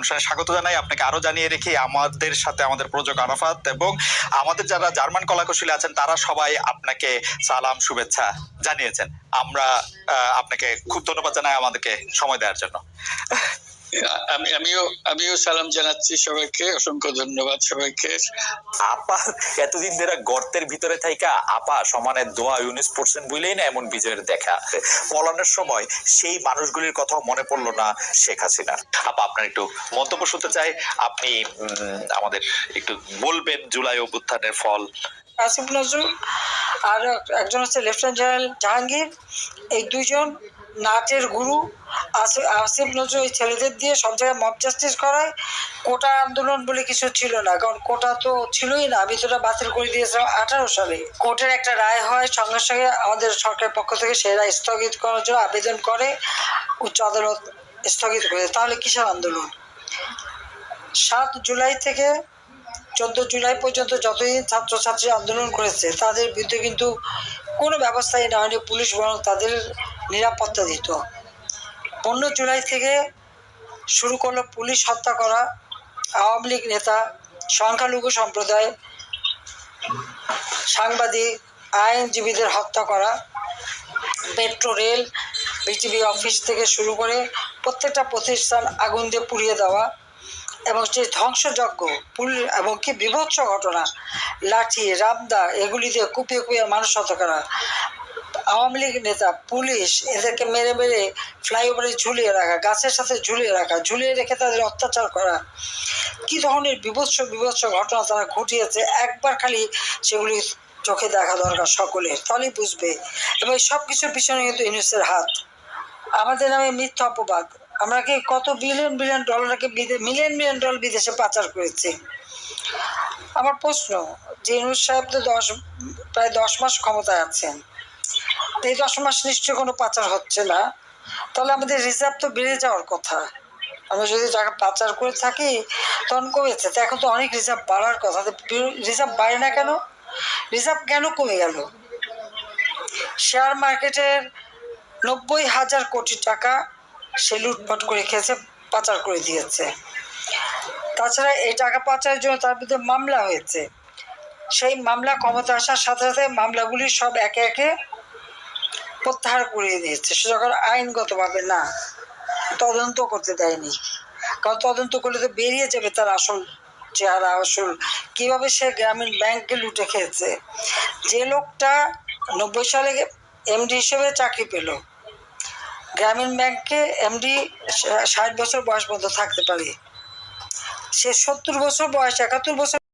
অনুষ্ঠানে স্বাগত জানাই আপনাকে। আরো জানিয়ে রেখে আমাদের সাথে আমাদের প্রযোজক আরাফাত এবং আমাদের যারা জার্মান কলাকুশলী আছেন তারা সবাই আপনাকে সালাম শুভেচ্ছা জানিয়েছেন। আমরা আপনাকে খুব ধন্যবাদ জানাই আমাদেরকে সময় দেওয়ার জন্য। আমিও সালাম জানাচ্ছি সবাইকে, অসংখ্য ধন্যবাদ সবাইকে। আপা এতদিন ধরে গর্তের ভিতরে থাইকা আপা সমানে দোয়া ইউনিস পড়ছেন বলেই না এমন বিজয়ের দেখা। পলানোর সময় সেই মানুষগুলির কথাও মনে পড়লো না শেখ হাসিনা। আপা আপনার একটু মন্তব্য শুনতে চাই, আপনি আমাদের একটু বলবেন জুলাই অভ্যুত্থানের ফল। আসিফ নজরুল আর একজন হচ্ছে লেফটেন্যান্ট জেনারেল জাহাঙ্গীর, এই দুইজন নাচের গুরু। আসিফ নজরুল এই ছেলেদের দিয়ে সব জায়গায় মব জাস্টিস করায়। কোটা আন্দোলন বলে কিছু ছিল না, কারণ কোটা তো ছিলই না। আমি তোটা বাতিল করে দিয়েছিলাম 18 সালে। কোর্টের একটা রায় হয়, সঙ্গে সঙ্গে আমাদের সরকারের পক্ষ থেকে সেই রায় স্থগিত করার জন্য আবেদন করে, উচ্চ আদালত স্থগিত করে। তাহলে কিসের আন্দোলন? 7 জুলাই থেকে 14 জুলাই পর্যন্ত যতদিন ছাত্রছাত্রী আন্দোলন করেছে তাদের বিরুদ্ধে কিন্তু কোনো ব্যবস্থাই না হয়নি। পুলিশ বরং তাদের নিরাপত্তা দিত। 15 জুলাই থেকে শুরু করলো পুলিশ হত্যা করা, আওয়ামী লীগ নেতা, সংখ্যালঘু সম্প্রদায়, সাংবাদিক, আইনজীবীদের হত্যা করা, মেট্রো রেল, বিটিভি অফিস থেকে শুরু করে প্রত্যেকটা প্রতিষ্ঠান আগুন দিয়ে পুড়িয়ে দেওয়া, এবং যে ধ্বংসযজ্ঞ এবং কি বিভৎস ঘটনা, লাঠি রামদা এগুলি দিয়ে কুপিয়ে কুপিয়ে মানুষ হত্যা করা, আওয়ামী লীগ নেতা পুলিশ এদেরকে মেরে মেরে ফ্লাইওভারে ঝুলিয়ে রাখা, গাছের সাথে ঝুলিয়ে রাখা, ঝুলিয়ে রেখে তাদের অত্যাচার করা, কী ধরনের বিভৎস ঘটনা তারা ঘটিয়েছে। একবার খালি সেগুলি চোখে দেখা দরকার সকলের, তাহলেই বুঝবে। এবং সব কিছুর পিছনে কিন্তু ইউনিসের হাত। আমাদের নামে মিথ্যা অপবাদ। আমরা কি কত বিলিয়ন ডলারকে মিলিয়ন ডলার বিদেশে পাচার করেছি। আমার প্রশ্ন যে ইউনুস সাহেব তো প্রায় 10 মাস ক্ষমতায় আছেন, এই 10 মাস নিশ্চয়ই কোনো পাচার হচ্ছে না, তাহলে আমাদের রিজার্ভ তো বেড়ে যাওয়ার কথা। আমরা যদি টাকা পাচার করে থাকি তখন কমেছে, তো এখন তো অনেক রিজার্ভ বাড়ার কথা। রিজার্ভ বাড়ে না কেন? রিজার্ভ কেন কমে গেল? শেয়ার মার্কেটের 90,000 কোটি টাকা সে লুটপাট করে খেয়েছে, পাচার করে দিয়েছে। তাছাড়া এই টাকা পাচারের জন্য তার বিরুদ্ধে মামলা হয়েছে। সেই মামলা ক্ষমতা আসার সাথে সাথে মামলাগুলি সব একে একে প্রত্যাহার করিয়ে দিয়েছে। সে যখন আইনগতভাবে না তদন্ত করতে দেয়নি, কারণ তদন্ত করলে তো বেরিয়ে যাবে তার আসল চেহারা, আসল কীভাবে সে গ্রামীণ ব্যাংককে লুটে খেয়েছে। যে লোকটা 90 সালে এমডি হিসেবে চাকরি পেল, গ্রামীণ ব্যাংকে এমডি 60 বছর বয়স পর্যন্ত থাকতে পারে, সে 70 বছর বয়স 71 বছর